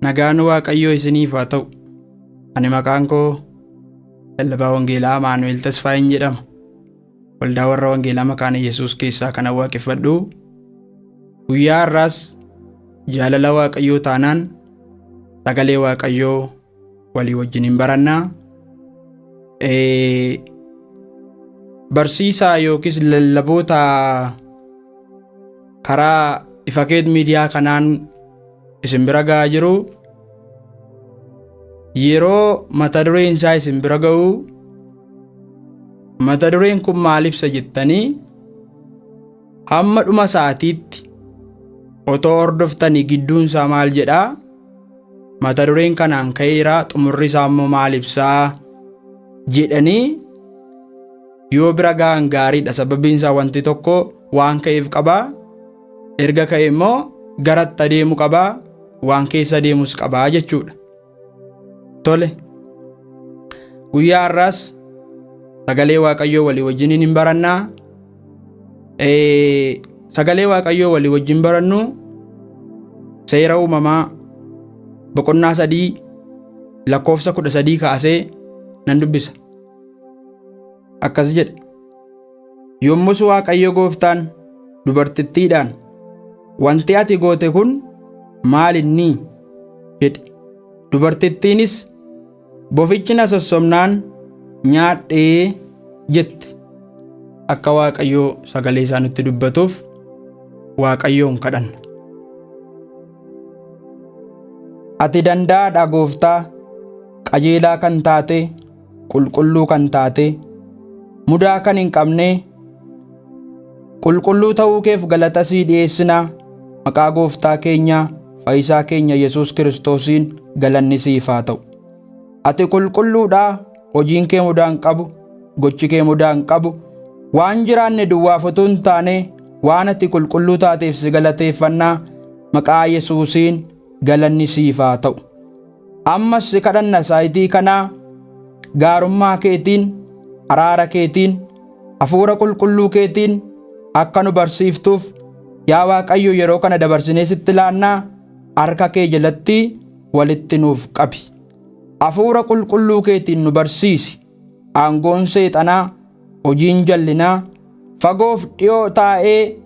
Nagaan Waaqayyoo isiniif haa ta'u. Ani maqaan koo lallabaa Wangeelaa Maanu'eel Tasfaayin jedhama. Waldaa warra Wangeelaa Makaana Yesuus keessaa kan waaqeffadhu. Guyyaa har'aas jaalala Waaqayyoo taanaan sagalee Waaqayyoo walii wajjin hin barannaa. Barsiisaa yookiis lallaboota karaa Ifakeet miidiyaa kanaan isin bira ga'aa jiru. Yeroo mata dureen isaa isin bira ga'u, mata dureen kun maal ibsa jettanii hamma dhuma sa'aatiitti otoo hordoftanii gidduun isaa maal jedhaa, mata dureen kanaan ka'eera, xumurri isaa immoo maal ibsaa jedhanii yoo bira ga'an gaariidha. Sababiin isaa wanti tokko waan ka'eef qabaa, erga ka'e immoo garatti adeemu qabaa, waan keessa deemus qabaa jechuudha. Tole, guyyaa har'aas sagalee Waaqayyoo walii wajjin hin barannaa. Sagalee Waaqayyoo walii wajjin barannu Seera Uumamaa boqonnaa 3 lakkoofsa 13 kaasee nan dubbisa. Akkas jedha: yommus Waaqayyo Gooftaan dubartittiidhaan, "Wanti ati goote kun maalinni?" jedhe. Dubartittiinis, "Bofichi na sossomnaan nyaadhee" jette. Akka Waaqayyoo sagalee isaa nutti dubbatuuf Waaqayyoon kadhanna. Ati danda'aadha Gooftaa, qajeelaa kan taate, qulqulluu kan taate, mudaa kan hin qabne. Qulqulluu ta'uu keef galata sii dhi'eessinaa. Maqaa Gooftaa keenya Fayyisaa keenya Yesuus Kiristoosiin galanni siif haa ta'u. Ati qulqulluudha, hojiin kee mudaa hin qabu, gochi kee mudaa hin qabu. Waan jiraanne duwwaaf utuu hin taane waan ati qulqulluu taateef si galateeffannaa. Maqaa Yesuusiin galanni siif haa ta'u. Ammas si kadhanna saayitii kanaa gaarummaa keetiin, araara keetiin, hafuura qulqulluu keetiin akka nu barsiiftuuf yaa Waaqayyo yeroo kana dabarsinee sitti laannaa. Harka kee jalatti walitti nuuf qabi. Hafuura qulqulluu keetiin nu barsiisi. Aangoon seexanaa, hojiin jallinaa, fagoof dhiyoo taa'ee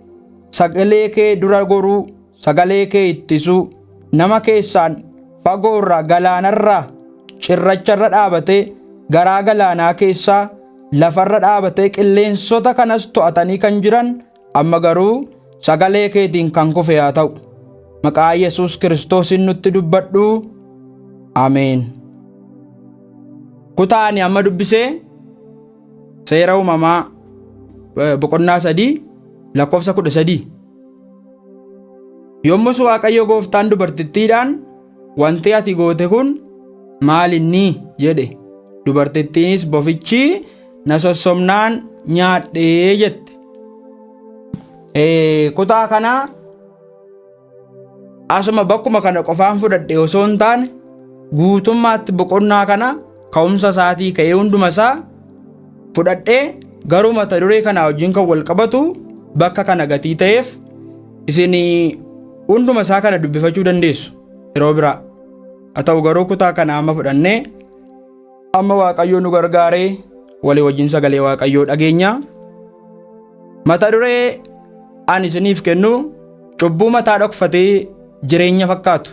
sagalee kee dura goruu, sagalee kee ittisuu, nama keessaan fagoorraa, galaanarraa, cirracharra dhaabatee, garaa galaanaa keessaa lafarra dhaabatee qilleensota kanas to'atanii kan jiran amma garuu sagalee keetiin kan kufe haa ta'u. Maqaa Yesuus Kiristoosiin nutti dubbadhu. Ameen. Kutaa ani amma dubbisee Seera Uumamaa boqonnaa 3 lakkoofsa 13. Yommus Waaqayyo Gooftaan dubartittiidhaan, "Wanti ati goote kun maalinni?" jedhe. Dubartittiinis, "Bofichi na sossomnaan nyaadhee" jette. Kutaa kanaa asuma bakkuma kana qofaan fudhadhe osoo hin taane guutummaatti boqonnaa kana ka'umsa isaatii ka'ee hunduma isaa fudhadhee garuu mata duree kanaa wajjin kan wal qabatu bakka kana gatii ta'eef isin hunduma isaa kana dubbifachuu dandeessu yeroo biraa. Haa ta'u garuu kutaa kana amma fudhannee amma Waaqayyoo nu gargaaree walii wajjin sagalee Waaqayyoo dhageenya. Mata duree ani isiniif kennu cubbuu mataa dhokfatee jireenya fakkaatu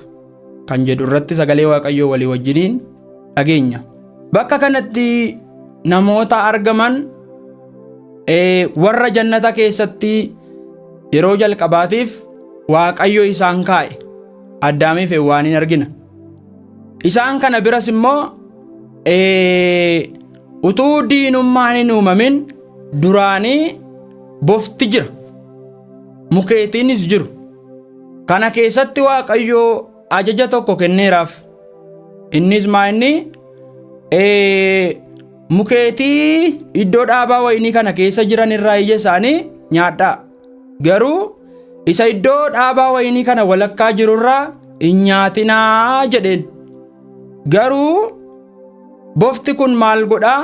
kan jedhu irratti sagalee Waaqayyoo walii wajjiniin dhageenya. Bakka kanatti namoota argaman warra jannata keessatti yeroo jalqabaatiif Waaqayyo isaan kaa'e Addaamiif Hewwaaniin argina. Isaan kana biras immoo utuu diinummaan hin uumamin duraanii bofti jira, mukeetiinis jiru. Kana keessatti Waaqayyo ajaja tokko kenneeraaf. Innis inni mukeetii iddoo dhaabaa wayinii kana keessa jiran irraa ija isaanii nyaadhaa. Garuu isa iddoo dhaabaa wayinii kana walakkaa jirurraa hin nyaatinaa jedheen. Garuu bofti kun maal godhaa?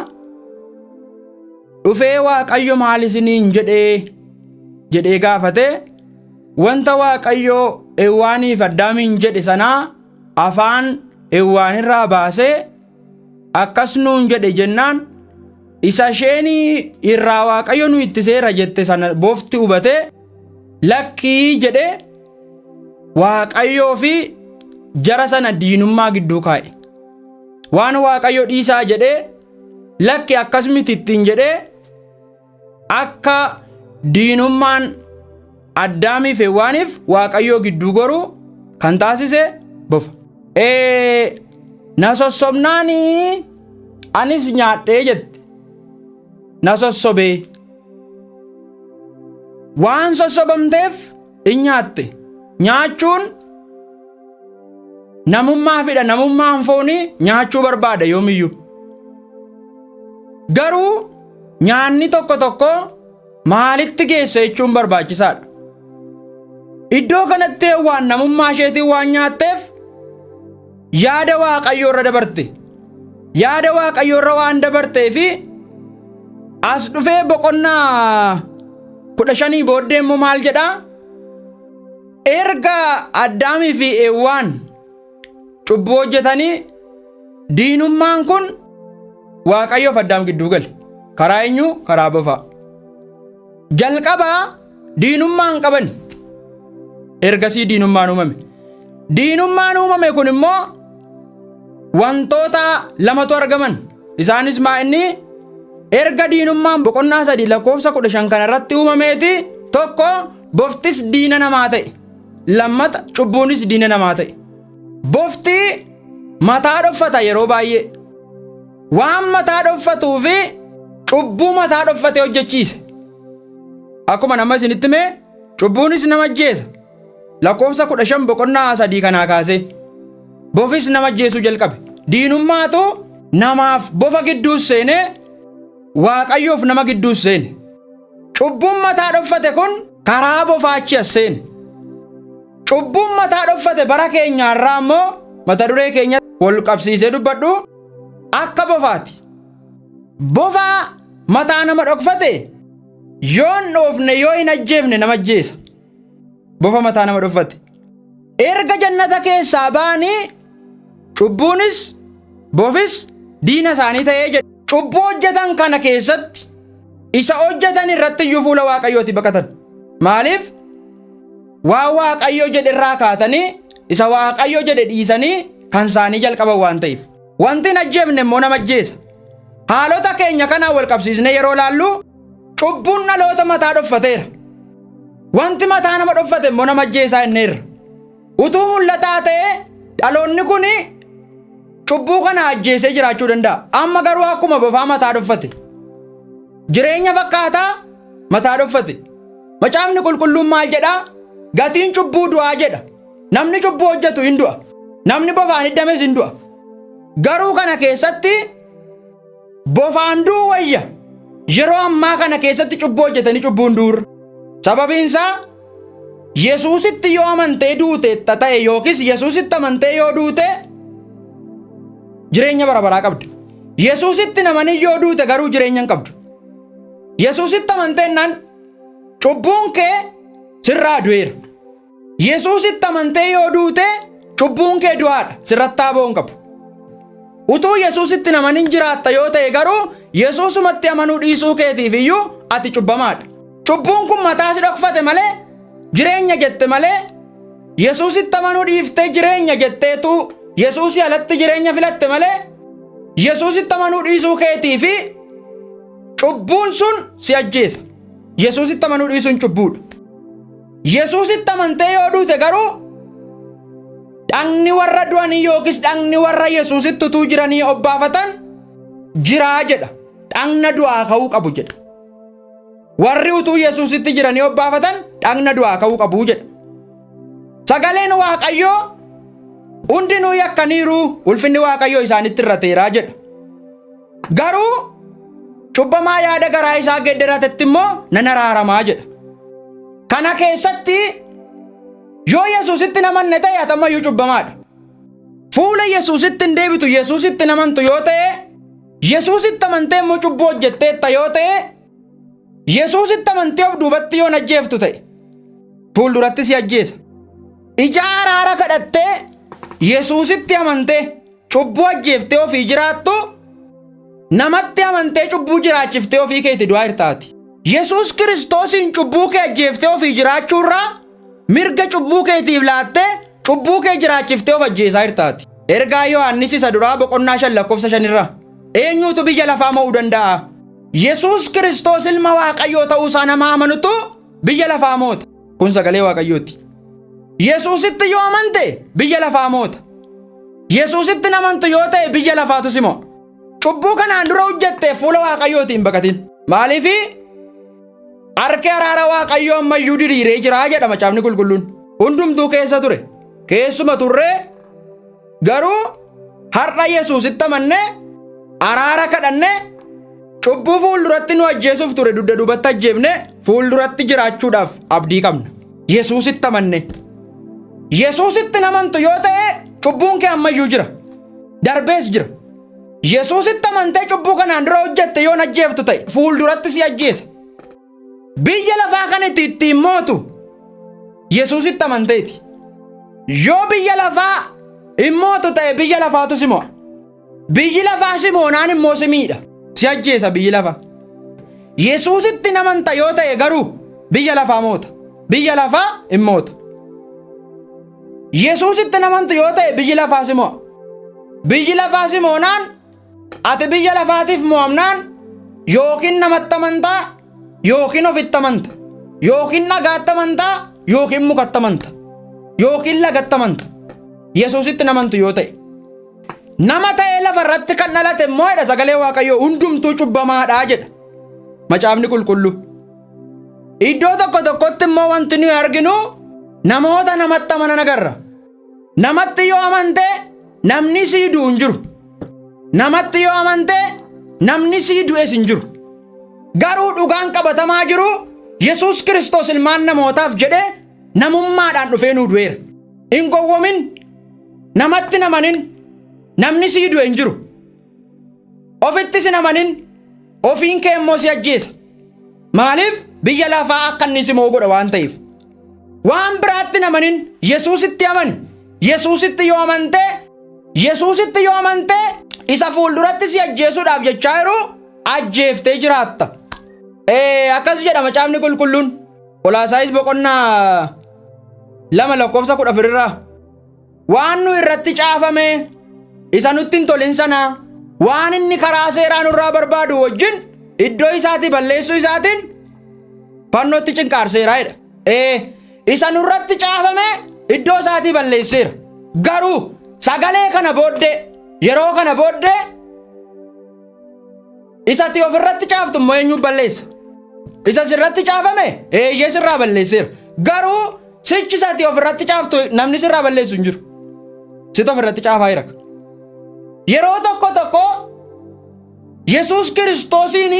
Dhufee Waaqayyo maal isiniin jedhee gaafate. Wanta Waaqayyo Hewwaaniif Addaamiin jedhe sanaa afaan irraa baasee akkas nuun jedhe jennaan isa isheen irraa Waaqayyo nu ittiseera jette sana bofti hubatee lakkii jedhe Waaqayyoo fi jara sana diinummaa gidduu kaa'e. Waan Waaqayyo dhiisaa jedhee lakki akkas miti ittiin jedhee akka diinummaan Addaamiif Hewaaniif Waaqayyoo gidduu goruu kan taasise bofa. Na sossobnaanii anis nyaadhee jette. Na sossobee waan sossobamteef in nyaatte. Nyaachuun namummaa fidha. Namummaan foonii nyaachuu barbaada yoomiyyuu. Garuu nyaanni tokko tokko maalitti geessa jechuun barbaachisaadha. Iddoo kanatti waan namummaa isheetiin waan nyaatteef yaada Waaqayyoo irra dabarte. Yaada Waaqayyoo irra waan dabarteefi as dhufee boqonnaa 15 booddee immoo maal jedhaa? Erga Addaamii fi Hewaan cubbuu hojjetanii diinummaan kun Waaqayyoof Addaam gidduu gale. Karaa eenyuu? Karaa bofaa. Jalqabaa diinummaan qaban. Ergasii diinummaan uumame. Diinummaan uumame kun immoo wantoota lamatu argaman. Isaanis inni erga diinummaan boqonnaa 3 lakkoofsa 15 kanarratti uumameeti tokko boftis diina namaa ta'e. Lammata cubbuunis diina namaa ta'e. Bofti mataa dhoffata yeroo baay'ee. Waan mataa dhoffatuu fi cubbuu mataa dhoffatee hojjechiise. Akkuma nama isinitti mee cubbuunis nama ajjeesa. Lakkoofsa 15 boqonnaa 3 kanaa kaasee bofis nama ajjeesuu jalqabe. Diinummaatu namaaf bofa gidduu seenee Waaqayyoof nama gidduu seene. Cubbuun mataa dhoffate kun karaa bofaa achi as seene. Cubbuun mataa dhoffate bara keenyaarraa immoo mata duree keenya wal qabsiisee dubbadhu akka bofaati. Bofaa mataa nama dhokfate yoon dhoofne yoo hin ajjeefne nama ajjeesa. Bofa mataa nama dhokfate. Erga jannata keessaa ba'anii cubbuunis bofis diina isaanii ta'ee jedhe. Cubbuu hojjetan kana keessatti isa hojjetan irratti iyyuu fuula Waaqayyooti baqatan. Maaliif? Waan Waaqayyo jedhe irraa kaatanii isa Waaqayyo jedhe dhiisanii kan isaanii jalqaban waan ta'eef. Wanti hin ajjeefne immoo nama ajjeesa. Haalota keenya kanaan wal qabsiisnee yeroo laallu cubbuun dhaloota mataa dhoffateera. Wanti mataa nama dhoffate immoo nama ajjeesaa inneerra. Utuu mul'ataa ta'ee dhaloonni kun cubbuu kana ajjeesee jiraachuu danda'a. Amma garuu akkuma bofaa mataa dhoffate. Jireenya fakkaataa mataa dhoffate. Macaafni qulqulluun maal jedhaa? Gatiin cubbuu du'aa jedha. Namni cubbuu hojjetu hin du'a. Namni bofaan hiddames hin du'a. Garuu kana keessatti bofaan du'u wayya. Yeroo ammaa kana keessatti cubbuu hojjetanii cubbuun du'urra. Sababiinsaa Yesuusitti yoo amantee duute ta'e yookiis Yesuusitti amantee yoo duute jireenya bara baraa qabda. Yesuusitti namanii yoo duute garuu jireenya hin qabdu. Yesuusitti amanteennan cubbuun kee sirraa du'eera. Yesuusitti amantee yoo duute cubbuun kee du'aadha. Sirratti taaboo hin qabu. Utuu Yesuusitti namaniin jiraatta yoo ta'e garuu Yesuusumatti amanuu dhiisuu keetiif iyyuu ati cubbamaadha. Cubbuun kun mataa si dhokfate malee jireenya jette malee Yesuusitti amanuu dhiiftee jireenya jetteetu Yesuusii alatti jireenya filatte malee Yesuusitti amanuu dhiisuu keetiif cubbuun sun si ajjeesa. Yesuusitti amanuu dhiisuun cubbuudha. Yesuusitti amantee yoo duute garuu dhagni warra du'anii yookiis dhagni warra Yesuusitti utuu jiranii obbaafatan jiraa jedha. Dhagna du'aa ka'uu qabu jedha. Warri utuu Yesuusitti jiranii obbaafatan dhagna du'aa ka'uu qabu jedha. Sagaleen Waaqayyoo hundinuu yakkaniiru ulfinni Waaqayyoo isaanitti irrateeraa jedha. Garuu cubbamaa yaada garaa isaa geeddaratetti immoo nan araaramaa jedha. Kana keessatti yoo Yesuusitti namanne ta'e atamayyuu cubbamaadha. Fuula Yesuusitti hin deebitu Yesuusitti namantu yoo ta'e Yesuusitti amantee immoo cubbuu hojjetteetta yoo ta'e Yesuusitti amantee of duubatti yoo ajjeeftu ta'e fuulduratti si ajjeesa. Ija araara kadhattee Yesuusitti amantee cubbuu ajjeeftee ofii jiraattu namatti amantee cubbuu jiraachiftee ofii keetti du'aa jirtaati. Yesuus Kiristoosiin cubbuu kee ajjeeftee ofii jiraachuurraa mirga cubbuu keetiif laattee cubbuu kee jiraachiftee of ajjeesaa jirtaati. Ergaa Yohaannis isa duraa boqonnaa 5:5 eenyuutu biyya lafaa mo'uu danda'a? Yesuus Kiristoos ilma Waaqayyoo ta'uusaa nama amanutu biyya lafaa moota. Kun sagalee Waaqayyooti. Yesuusitti yoo amante biyya lafaa moota. Yesuusitti namantu yoo ta'e biyya lafaatu si mo'a. Cubbuu kanaan dura hojjettee fuula Waaqayyootiin baqatin. Maaliif? Harki araara Waaqayyoo ammayyuu diriiree jira jedha Macaafni Qulqulluun. Hundumtuu keessa ture. Keessuma turree garuu har'a Yesuusitti amannee araara kadhannee cubbuu fuulduratti nu ajjeesuuf ture dugda duubatti ajjeefne fuulduratti jiraachuudhaaf abdii qabna. Yesuusitti amanne. Yesuusitti namantu yoo ta'e cubbuun kee ammayyuu jira. Darbees jira. Yesuusitti amantee cubbuu kanaan dura hojjette yoo ajjeeftu ta'e fuulduratti si ajjeesa. Biyya lafaa kanatti ittiin mootu Yesuusitti amanteeti. Yoo biyya lafaa hin mootu ta'e biyya lafaatu si mo'a. Biyyi lafaa si moonaan immoo si miidha. Si ajjeesa biyyi lafaa. Yesuusitti namanta yoo ta'e garuu biyya lafaa moota. Biyya lafaa hin moota. Yesuusitti namantu yoo ta'e biyyi lafaa si mo'a. Biyyi lafaa si moonaan ati biyya lafaatiif mo'amnaan yookiin namatti amantaa yookiin ofitti amanta. Yookiin dhagaatti amantaa yookiin mukatti amanta. Yookiin lagatti amanta. Yesuusitti namantu yoo ta'e. Nama ta'ee lafarratti kan dhalate immoo jedha sagalee Waaqayyoo hundumtuu cubbamaadhaa jedha Macaafni Qulqulluu. Iddoo tokko tokkotti immoo wanti nuyi arginu namoota namatti amanan agarra. Namatti yoo amante namni sii du'u hin jiru. Namatti yoo amante namni sii du'es hin jiru. Garuu dhugaan qabatamaa jiru Yesuus Kiristoos ilmaan namootaaf jedhe namummaadhaan dhufee nuu du'eera. Hin gowwomin. Namatti namanin. Namni sii du'e hin jiru. Ofitti si namanin ofiin kee immoo si ajjeesa. Maaliif? Biyya lafaa akka inni si mo'u godha waan ta'eef. Waan biraatti namanin Yesuusitti amani. Yesuusitti yoo amante isa fuulduratti si ajjeesuudhaaf jechaa jiru ajjeeftee jiraatta. Akkas jedha Macaafni Qulqulluun. Qolaasaayis boqonnaa 2:14 waan nu irratti caafame isa nutti hin tolin sana waan inni karaa seeraa nurraa barbaadu wajjin iddoo isaatii balleessuu isaatiin fannootti cinqaarseera jedha. Isa nurratti caafame iddoo isaatii balleesseera. Garuu sagalee kana booddee yeroo kana booddee isatti ofirratti caaftu immoo eenyu balleessa? Isa sirratti caafame eeyyee sirraa balleesseera. Garuu sichi isatti ofirratti caaftu namni sirraa balleessu hin jiru. Sitti ofirratti caafaa jira. Yeroo tokko tokko Yesuus Kiristoosiin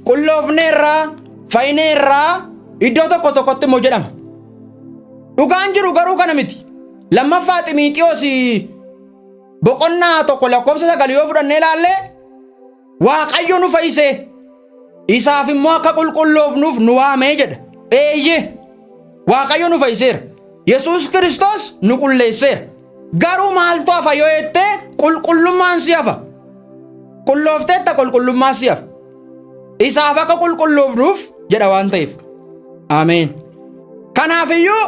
qulloofneerraa fayyineerraa iddoo tokko tokkotti immoo jedhama. Dhugaan jiru garuu kana miti. Lammaffaa Xiimotewos boqonnaa 1:9 yoo fudhannee ilaalle Waaqayyo nu fayyisee isaaf immoo akka qulqulloofnuuf nu waamee jedha. Eeyyee Waaqayyo nu fayyiseera. Yesuus Kiristoos nu qulleesseera. Garuu maaltu hafa yoo jette qulqullummaan si hafa. Qulloofteetta qulqullummaan si hafa. Isaaf akka qulqulloofnuuf jedha waan ta'eef. Ameen. Kanaafiyyuu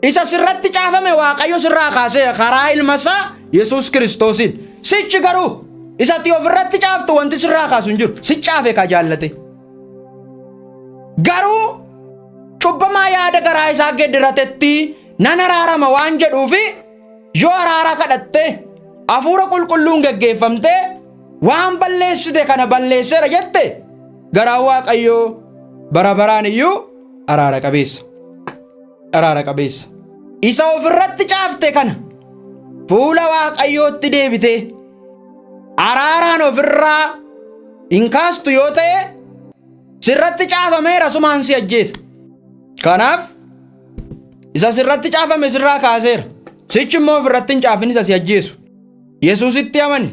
isa sirratti caafame Waaqayyo sirraa kaaseera karaa ilma isaa Yesuus Kiristoosiin. Sichi garuu isatti ofirratti caaftu wanti sirraa kaasu hin jiru. Si caafe ka jaallate. Garuu cubbamaa yaada garaa isaa geeddiratetti nan araarama waan jedhuufi yoo araara kadhatte hafuura qulqulluun geggeeffamte waan balleessite kana balleesseera jette garaa Waaqayyoo bara baraan iyyuu araara qabeessa. Araara qabeessa. Isa ofirratti caafte kana fuula Waaqayyootti deebite araaraan ofirraa hin kaastu yoo ta'e sirratti caafameera sumaan si ajjeesa. Kanaaf isa sirratti caafame sirraa kaaseera. Sichi immoo ofirratti hin caafin isa si ajjeesu. Yesuusitti amani.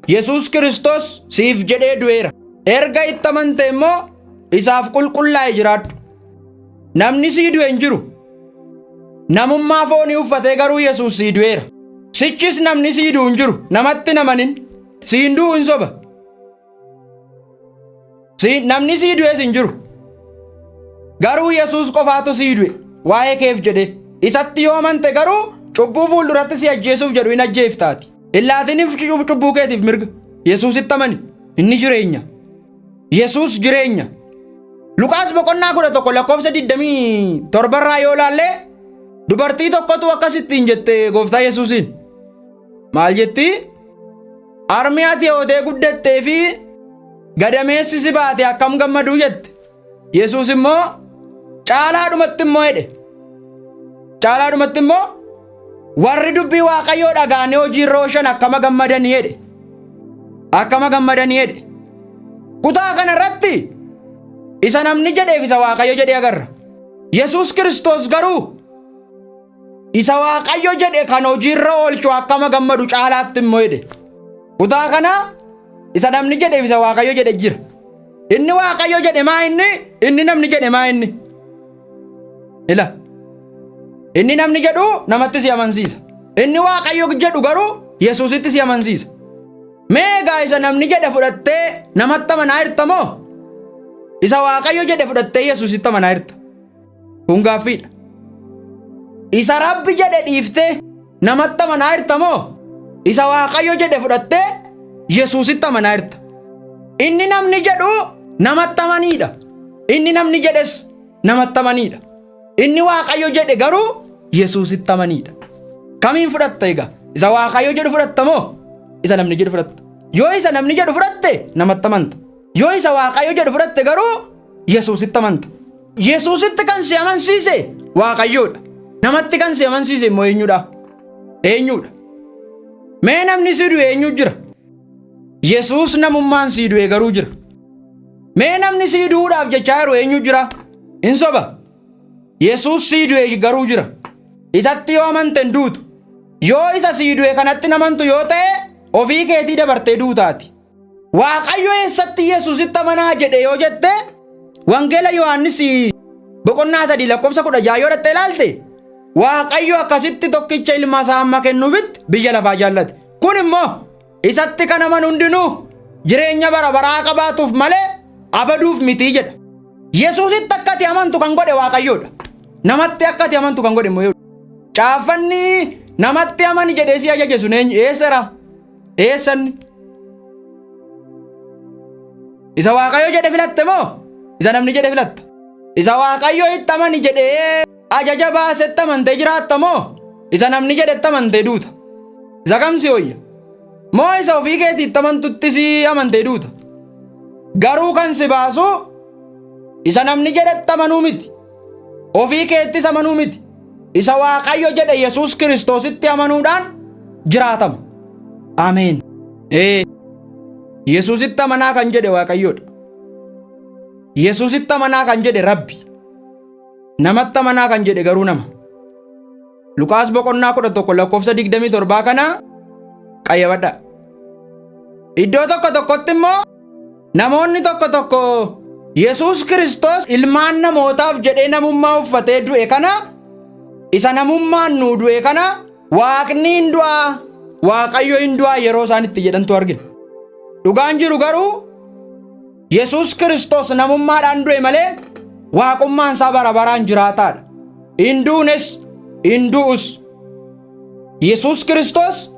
Yesuus Kiristoos siif jedhee du'eera. Erga itti amante immoo isaaf qulqullaa'e jiraadhu. Namni sii du'e hin jiru. Namummaa foonii uffatee garuu Yesuus sii du'eera. Sichis namni sii du'u hin jiru. Namatti namanin. Siin du'u hin soba. Namni sii du'es hin jiru. Garuu Yesuus qofaatu sii du'e. Waa'ee keef jedhe. Isatti yoo amante garuu cubbuu fuulduratti si ajjeesuuf jedhu hin ajjeeftaati. Illaatiniif cubbuu keetiif mirga. Yesuusitti amani. Inni jireenya. Yesuus jireenya. Luqaas boqonnaa 11 lakkoofsa 27 irraa yoo laalle dubartii tokkotu akkasittiin jette gooftaa Yesuusiin. Maal jetti? Armi ati hootee guddattee fi gadameessi si baate akkam gammaduu jette. Yesuus immoo caalaadhumatti immoo jedhe. Caalaadhumatti immoo warri dubbii Waaqayyoo dhagaanii hojiirra oolchan akkama gammadanii jedhe. Akkama gammadanii jedhe. Kutaa kana irratti isa namni jedheef isa Waaqayyo jedhee agarra. Yesuus Kiristoos garuu isa Waaqayyo jedhe kan hojiirra oolchu akkama gammadu caalaatti immoo jedhe. Kutaa kana isa namni jedheef isa Waaqayyo jedhe jira. Inni Waaqayyo jedhe maa inni namni jedhe maa inni. Ila inni namni jedhu namatti si amansiisa. Inni Waaqayyo jedhu garuu Yesuusitti si amansiisa. Meegaa isa namni jedhe fudhattee namatti amanaa jirta moo? Isa Waaqayyo jedhe fudhattee Yesuusitti amanaa jirta. Kun gaaffiidha. Isa Rabbi jedhe dhiiftee namatti amanaa jirta moo? Isa Waaqayyo jedhe fudhattee Yesuusitti amanaa jirta. Inni namni jedhu namatti amaniidha. Inni namni jedhes namatti amaniidha. Inni Waaqayyo jedhe garuu Yesuusitti amaniidha. Kamiin fudhatta egaa? Isa Waaqayyo jedhu fudhatta moo? Isa namni jedhu fudhatta. Yoo isa namni jedhu fudhatte namatti amanta. Yoo isa Waaqayyo jedhu fudhatte garuu Yesuusitti amanta. Yesuusitti kan si amansiise Waaqayyoodha. Namatti kan si amansiise immoo eenyudha? Eenyudha? Mee namni si du'e eenyu jira? Yesuus namummaan si du'e garuu jira. Mee namni si du'uudhaaf jechaa jiru eenyu jira? Hin soba. Yesuus si du'e garuu jira. Isatti yoo amante hin duutu. Yoo isa si du'e kanatti namantu yoo ta'e ofii keetii dabartee duutaati. Waaqayyo eessatti Yesuusitti amanaa jedhe yoo jette Wangeela Yohaannis boqonnaa 3 lakkoofsa 16 yoo dhattee ilaalte Waaqayyo akkasitti tokkicha ilma isaa amma kennuufitti biyya lafaa jaallate. Kun immoo isatti kan amanu hundinuu jireenya bara baraa qabaatuuf malee abaduuf miti jedha. Yesuusitti akkati amantu kan godhe Waaqayyoodha. Namatti akkati amantu kan godhe immoo Caaffanni namatti amani jedhee si ajaje sun eessara? Eessanni? Isa Waaqayyo jedhe filatte moo? Isa namni jedhe filatta? Isa Waaqayyo itti amani jedhee ajaja baasetti amantee jiraatta moo? Isa namni jedhetti amantee duuta? Isa kamsi hoyya? Moo isa ofii keetiitti amantutti si amantee duuta? Garuu kan si baasu isa namni jedhetti amanuu miti. Ofii keettis amanuu miti. Isa Waaqayyo jedhe Yesuus Kiristoositti amanuudhaan jiraatama. Ameen. Yesuusitti amanaa kan jedhe Waaqayyoodha. Yesuusitti amanaa kan jedhe Rabbi. Namatti amanaa kan jedhe garuu nama. Luqaas boqonnaa 11 lakkoofsa 27 kana qayyabadha. Iddoo tokko tokkotti immoo namoonni tokko tokko Yesuus Kiristoos ilmaan namootaaf jedhee namummaa uffatee du'e kana isa namummaan nuu du'e kana Waaqni hin du'aa Waaqayyo hin du'aa yeroo isaan itti jedhantu argina. Dhugaan jiru garuu Yesuus Kiristoos namummaadhaan du'e malee waaqummaan isaa bara baraan jiraataadha. Hin duunes hin du'us. Yesuus Kiristoos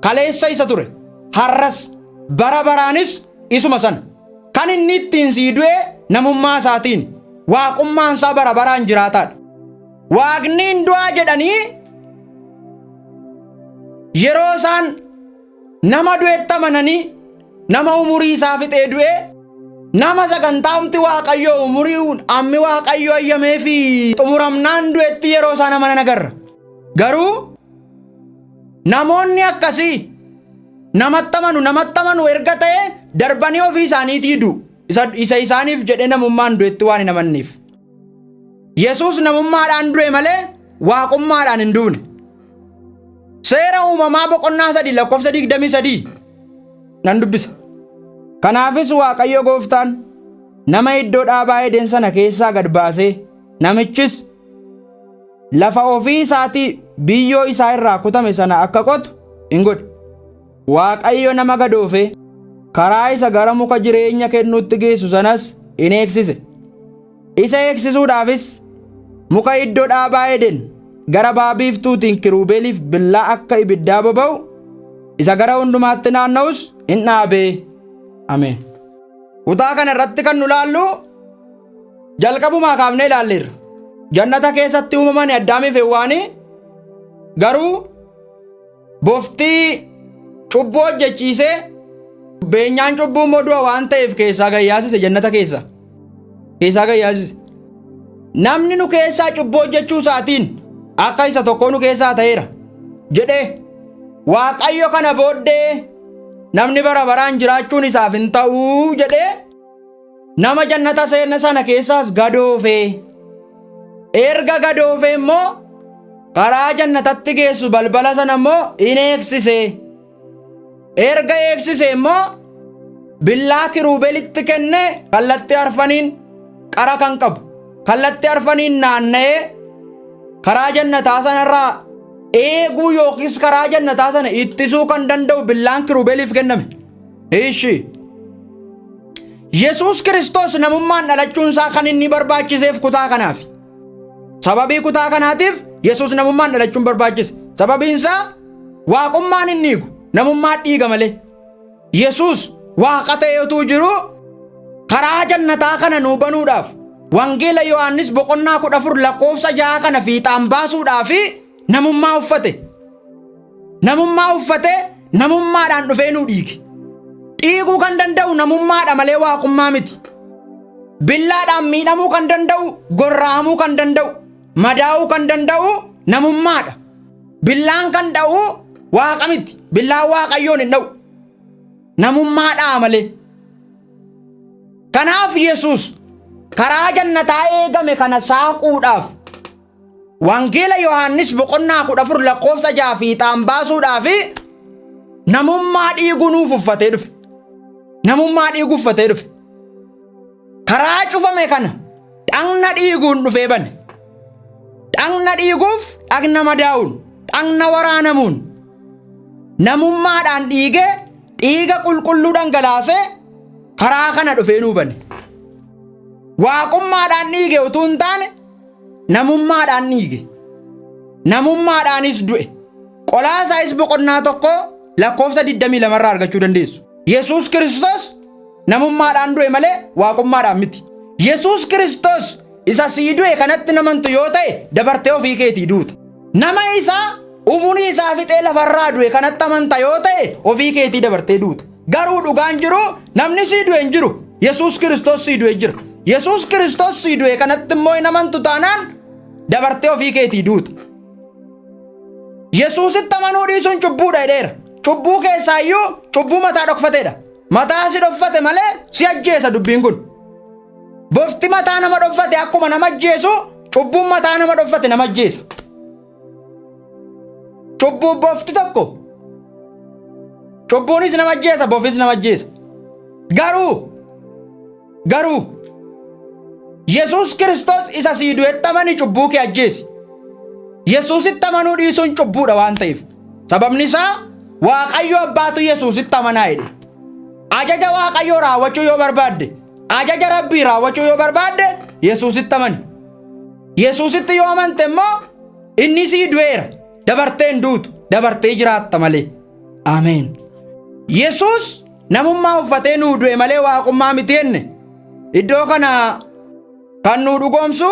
kaleessa isa ture. Har'as bara baraanis isuma sana. Kan inni ittiin sii du'e namummaa isaatiin waaqummaan isaa bara baraan jiraataadha. Waaqni hin du'aa jedhanii yeroo isaan nama du'etti amananii nama umurii isaa fixee du'e nama sagantaamti Waaqayyo umurii ammi Waaqayyo ayyamee fi xumuramnaan du'etti yeroo isaan amanan agarra. Garuu namoonni akkasii namatti amanu erga ta'e darbanii ofii isaaniitii du'u. Isa isaaniif jedhee namummaan du'etti waan hin amanneef. Yesuus namummaadhaan du'e malee waaqummaadhaan hin duune. Seera uumamaa boqonnaa 3 lakkoofsa 23 nan dubbisa. Kanaafis Waaqayyo Gooftaan nama iddoo dhaabaa Eden sana keessaa gad baasee namichis lafa ofii isaatii biyyoo isaa irraa kutame sana akka qotu hin godhe. Waaqayyo nama gadoofe karaa isa gara muka jireenya kennuutti geessu sanas in eegsise. Isa eegsisuudhaafis muka iddoo dhaabaa Eden gara ba'a biiftuutiin kirubeeliif billaa akka ibiddaa boba'u isa gara hundumaatti naanna'us in dhaabee. Ameen. Kutaa kana irratti kan nu laallu jalqabumaa kaafnee ilaalleerra. Jannata keessatti uumaman Addaamiif Hewwaanii garuu boftii cubbuu hojjechiisee beenyaan cubbuu immoo du'a waan ta'eef keessaa gayyaasise. Jannata keessaa gayyaasise. Namni nu keessaa cubbuu hojjechuu isaatiin akka isa tokko nu keessaa ta'eera jedhee Waaqayyo kana booddee namni bara baraan jiraachuun isaaf hin ta'uu jedhee nama jannata seenne sana keessaas gadoofe. Erga gadoofe immoo karaa jannatatti geessu balbala sana immoo in eegsise. Erga eegsise immoo billaa kirubeelitti kenne kallattii arfaniin qara kan qabu, kallattii arfaniin naanna'ee karaa jannataa sanarraa eeguu yookiis karaa jannataa sana ittisuu kan danda'u billaan kirubeeliif kenname. Yesuus Kiristoos namummaan dhalachuun isaa kan inni barbaachiseef kutaa kanaaf. Sababii kutaa kanaatiif Yesuus namummaan dhalachuun barbaachise. Sababiin isaa waaqummaan hin dhiigu, namummaa dhiiga malee. Yesuus waaqa ta'ee utuu jiru karaa jannataa kana nuu banuudhaaf wangeela Yohaannis boqonnaa 14 lakkoofsa 6 kana fiixaan baasuudhaaf namummaa uffate. Namummaa uffate namummaadhaan dhufee nuu dhiige. Dhiiguu kan danda'u namummaadha malee waaqummaa miti. Billaadhaan miidhamuu kan danda'u, gorra'amuu kan danda'u, madaa'uu kan danda'u namummaadha. Billaan kan dha'u waaqa miti. Billaan waaqayyoon hin dha'u. Namummaadha malee. Kanaaf Yesuus karaa jannataa eegame kana saaquudhaaf wangeela Yohaannis boqonnaa 14 lakkoofsa 6 fiixaan baasuudhaaf namummaa dhiiguu nuuf uffatee dhufe. Namummaa dhiiguu uffatee dhufe. Karaa cufame kana dhagna dhiiguun dhufee bane. Dhagna dhiiguuf dhagna madaa'uun, dhagna waraanamuun namummaadhaan dhiigee dhiiga qulqulluu dhangalaasee karaa kana dhufee nuu bane. Waaqummaadhaan dhiige utuu hin taane namummaadhaan dhiige. Namummaadhaanis du'e. Qolaasaayis boqonnaa 1 lakkoofsa 22 irraa argachuu dandeessu. Yesuus Kiristoos namummaadhaan du'e malee waaqummaadhaan miti. Yesuus Kiristoos isa sii du'e kanatti namantu yoo ta'e dabartee ofii keetii duuta. Nama isaa umurii isaa fixee lafarraa du'e kanatti amanta yoo ta'e ofii keetii dabartee duuta. Garuu dhugaan jiru namni sii du'e hin jiru. Yesuus Kiristoos sii du'e jira. Yesuus Kiristoos sii du'e kanatti immoo hin amantu taanaan dabartee ofii keetii duuta. Yesuusitti amanuu dhiisuun cubbuudha jedheera. Cubbuu keessaayyuu cubbuu mataa dhokfateedha. Mataa si dhokfate malee si ajjeesa dubbiin kun. Bofti mataa nama dhokfate akkuma nama ajjeesu cubbuun mataa nama dhokfate nama ajjeesa. Cubbuu bofti tokko. Cubbuunis nama ajjeesa, bofis nama ajjeesa. Garuu Yesuus Kiristoos isa sii du'etti amani cubbuu kee ajjeesi. Yesuusitti amanuu dhiisuun cubbuudha waan ta'eef. Sababni isaa Waaqayyo abbaatu Yesuusitti amanaa jedhe. Ajaja Waaqayyoo raawwachuu yoo barbaadde, ajaja Rabbii raawwachuu yoo barbaadde Yesuusitti amani. Yesuusitti yoo amante immoo inni sii du'eera. Dabartee hin duutu, dabartee jiraatta malee. Ameen. Yesuus namummaa uffatee nuu du'e malee waaqummaa miti jenne. Iddoo kana kan nuu dhugoomsu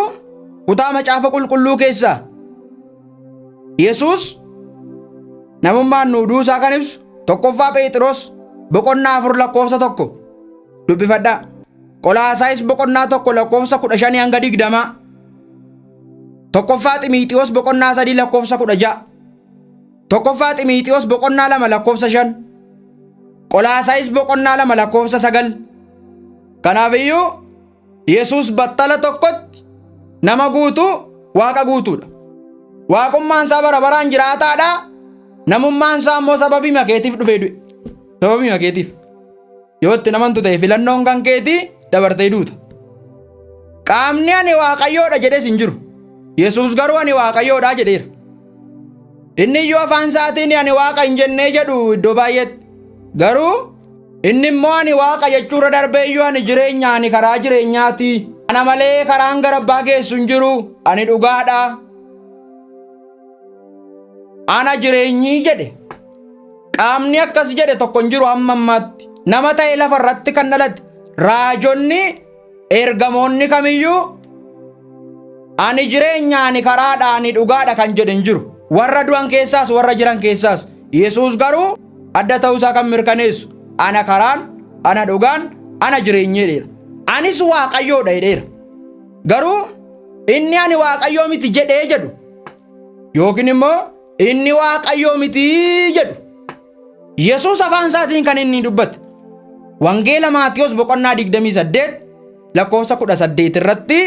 kutaa macaafa qulqulluu keessaa Yesuus namummaan nuu duusaa kan ibsu tokkoffaa Phexros boqonnaa 4 lakkoofsa 1 dubbifadhaa. Qolaasaayis boqonnaa 1 lakkoofsa 15 hanga 20. Tokkoffaa Xiimotewos boqonnaa 3 lakkoofsa 16. Tokkoffaa Xiimotewos boqonnaa 2 lakkoofsa 5. Qolaasaayis boqonnaa 2 lakkoofsa 9. Kanaafiyyuu Yesuus battala tokkotti nama guutuu waaqa guutuudha. Waaqummaan isaa bara baraan jiraataadha. Namummaan isaa immoo sababii makeetiif dhufee du'e. Sababii makeetiif. Yoo itti namantu ta'e filannoon kan keetii dabartee duuta. Qaamni ani Waaqayyoodha jedhes hin jiru. Yesuus garuu ani Waaqayyoodha jedheera. Inni iyyuu afaan isaatiin ani Waaqa hin jennee jedhu iddoo baay'eetti. Garuu inni immoo ani Waaqa jechuurra darbee iyyuu ani jireenya, ani karaa jireenyaati. Ana malee karaan gara Abbaa geessu hin jiru. Ani dhugaadha. Ana jireenyii jedhe. Qaamni akkas jedhe tokko hin jiru hamma ammaatti. Nama ta'e lafa irratti kan dhalate raajonni ergamoonni kamiyyuu ani jireenya, ani karaadha, ani dhugaadha kan jedhe hin jiru. Warra du'an keessaas warra jiran keessaas. Yesuus garuu adda ta'uusaa kan mirkaneessu ana karaan, ana dhugaan, ana jireenyi jedheera. Anis Waaqayyoodha jedheera. Garuu inni ani Waaqayyoo miti jedhee jedhu yookiin immoo inni Waaqayyoo miti jedhu Yesuus afaan isaatiin kan inni dubbate. Wangeela Maatiyos boqonnaa 28 lakkoofsa 18 irratti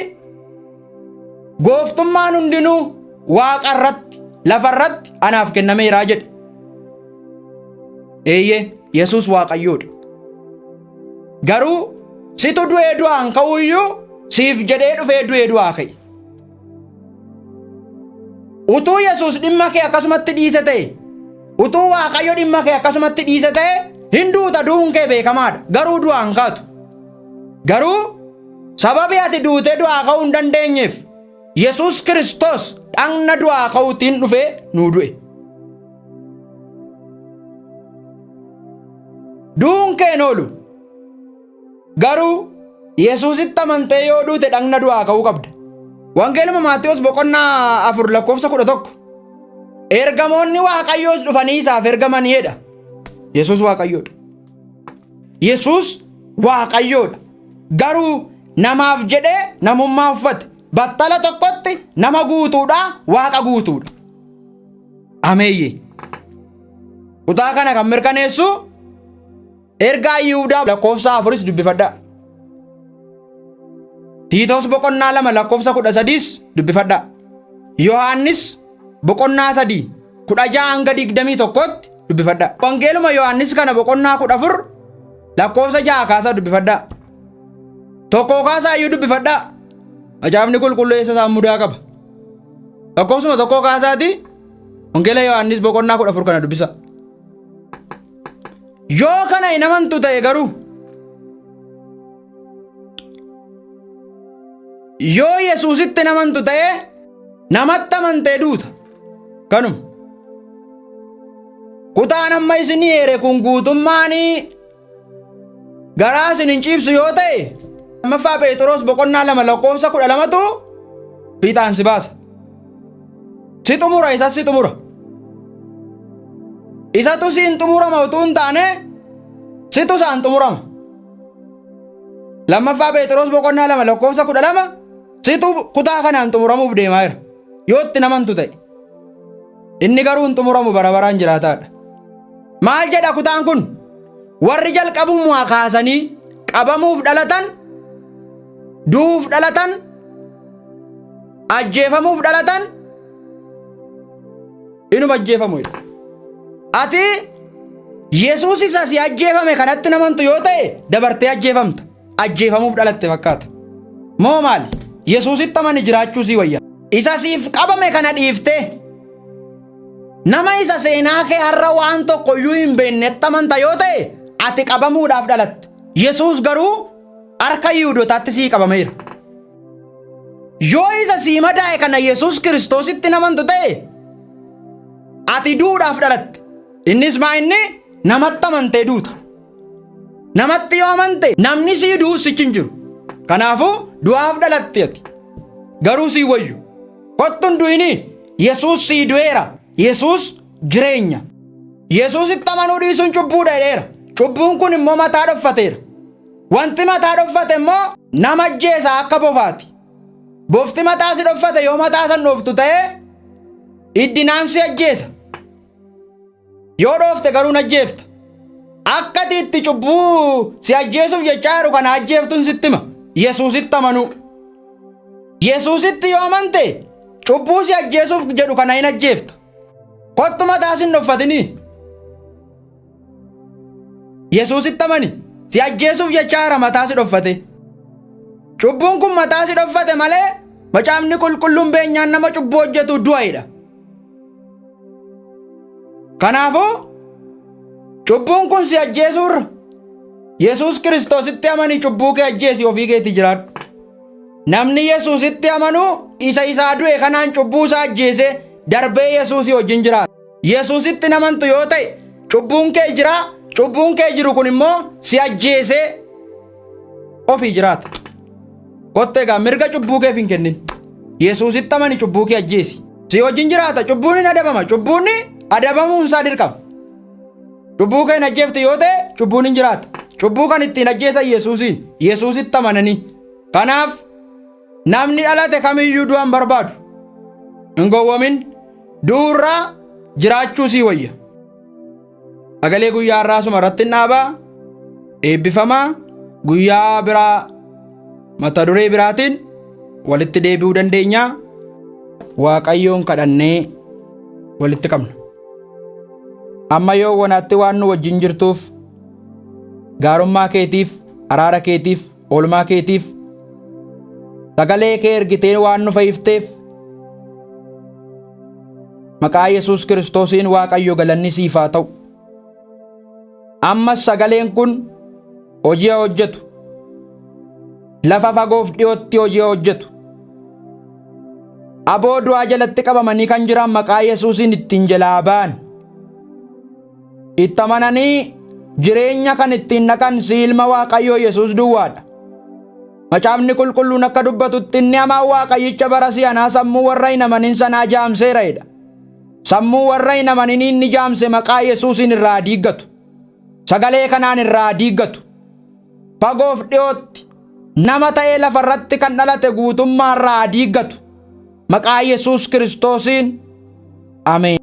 gooftummaan hundinuu Waaqa irratti, lafa irratti anaaf kennameera jedhe. Eeyyee Yesuus Waaqayyoodha. Garuu situ du'ee du'aan ka'u iyyuu siif jedhee dhufee du'ee du'aa ka'e. Utuu Yesuus dhimma kee akkasumatti dhiise ta'e, utuu Waaqayyo dhimma kee akkasumatti dhiise ta'e, hin duuta, du'uun kee beekamaadha. Garuu du'aan kaatu. Garuu sababii ati duutee du'aa ka'uu hin dandeenyeef Yesuus Kiristoos dhagna du'aa ka'uutiin dhufee nuu du'e. Du'uun kee hin oolu. Garuu Yesuusitti amantee yoo duute dhagna du'aa ka'uu qabda. Wangeeluma Maatiyos boqonnaa 4 lakkoofsa 11. Ergamoonni Waaqayyoos dhufanii isaaf ergamaniidha. Yesuus Waaqayyoodha. Yesuus Waaqayyoodha. Garuu namaaf jedhee namummaa uffate. Battala tokkotti nama guutuudha, Waaqa guutuudha. Ameeyye. Kutaa kana kan mirkaneessu ergaa Yihuudaa lakkoofsa 4 dubbifadhaa. Tiitos boqonnaa 2 lakkoofsa 13 dubbifadhaa. Yohaannis boqonnaa 3 16 hanga 21 dubbifadhaa. Wangeeluma Yohaannis kana boqonnaa 14 lakkoofsa 6 kaasaa dubbifadhaa. Tokko kaasaa iyyuu dubbifadhaa. Ajaa'ibni qulqulleessa isaa mudaa qaba. Lakkoofsuma tokko kaasaati Wangeela Yohaannis boqonnaa 14 kana dubbisa. Yoo kana hin amantu ta'e garuu yoo Yesuusitti hin amantu ta'e namatti amantee duuta. Kanuma. Kutaan amma isinii eere kun guutummaanii garaa isin hin ciibsu yoo ta'e lammaffaa Phexros boqonnaa 2 lakkoofsa 12tu fiixaan si baasa. Si xumura, isas si xumura. Isatu siin xumurama utuu hin taane situ isaan xumurama. Lammaffaa Phexros boqonnaa 2 lakkoofsa 12 situ kutaa kanaan xumuramuuf deemaa jira. Yoo itti namantu ta'e. Inni garuu hin xumuramu, bara baraan jiraataadha. Maal jedha kutaan kun? Warri jalqabumaa kaasanii qabamuuf dhalatan, du'uuf dhalatan, ajjeefamuuf dhalatan, inuma ajjeefamu. Ati Yesuus isa si ajjeefame kanatti namantu yoo ta'e dabartee ajjeefamta. Ajjeefamuuf dhalatte fakkaata. Moo maali? Yesuusitti amani jiraachuu sii wayya. Isa siif qabame kana dhiiftee nama isa seenaa kee har'a waan tokko iyyuu hin beeknetti amanta yoo ta'e ati qabamuudhaaf dhalatte. Yesuus garuu harka Yihuudootaatti sii qabameera. Yoo isa sii madaa'e kana Yesuus Kiristoositti namantu ta'e ati duudhaaf dhalatte. Innis maa inni namatti amantee duuta. Namatti yoo amante namni sii du'u sichi hin jiru. Kanaafuu du'aaf dhalatte ati. Garuu sii wayyu. Kottuun du'ini Yesuus sii du'eera. Yesuus jireenya. Yesuusitti amanuu dhiisuun cubbuudha jedheera. Cubbuun kun immoo mataa dhoffateera. Wanti mataa dhoffate immoo nama ajjeesa akka bofaati. Bofti mataa si dhoffate yoo mataa san dhooftu ta'e iddinaan si ajjeesa. Yoo dhoofte garuu ajjeefta. Akka itti cubbuu si ajjeesuuf jechaa jiru kana ajjeeftuun sitti hima. Yesuusitti amanuu. Yesuusitti yoo amante cubbuu si ajjeesuuf jedhu kana hin ajjeefta. Kottu mataa sin dhoffatini. Yesuusitti amani. Si ajjeesuuf jechaa jira mataa si dhoffate. Cubbuun kun mataa si dhoffate malee Macaafni qulqulluun beenyaan nama cubbuu hojjetu du'aadha. Kanaafuu cubbuun kun si ajjeesuurra Yesuus Kiristoositti amanii cubbuu kee ajjeesi ofii keetti jiraadhu. Namni Yesuusitti amanu isa isaa du'e kanaan cubbuu isaa ajjeese darbee Yesuusii wajjin jiraata. Yesuusitti namantu yoo ta'e cubbuun kee jira, cubbuun kee jiru kun immoo si ajjeese ofii jiraata. Kottee egaa mirga cubbuu keef hin kennin. Yesuusitti amani cubbuu kee ajjeesi. Si wajjin jiraata. Cubbuun hin adabama. Cubbuun adabamuun isaa dirqama. Cubbuu kee hin ajjeefte yoo ta'e cubbuun hin jiraata. Cubbuu kan ittiin ajjeesan Yesuusiin. Yesuusitti amananii. Kanaaf namni dhalate kamiyyuu du'an barbaadu. Hin gowwomin. Du'urraa jiraachuu sii wayya. Sagalee guyyaa har'aa suma irratti hin dhaabaa. Eebbifamaa guyyaa biraa mata duree biraatiin walitti deebi'uu dandeenya. Waaqayyoon kadhannee walitti qabna. Amma yoo wanaatti waan nu wajjin jirtuuf gaarummaa keetiif, araara keetiif, oolmaa keetiif sagalee kee ergitee waan nu fayyifteef maqaa Yesuus Kiristoosiin Waaqayyo galanni siif haa ta'u. Ammas sagaleen kun hojii hojjetu. Lafa fagoof dhiyootti hojii hojjetu. Aboo du'aa jalatti qabamanii kan jiran maqaa Yesuusiin ittiin jalaa ba'an. Itti amananii jireenya kan ittiin naqan si ilma Waaqayyoo Yesuus duwwaadha. Macaafni qulqulluun akka dubbatutti inni hamaan Waaqayyicha bara si'anaa sammuu warra hin amanin sanaa jaamseeradha. Sammuu warra hin amanin inni jaamse maqaa Yesuusiin irraa diiggatu. Sagalee kanaan irraa diiggatu. Fagoof dhiyootti nama ta'ee lafarratti kan dhalate guutummaa irraa diiggatu. Maqaa Yesuus Kiristoosiin. Ameen.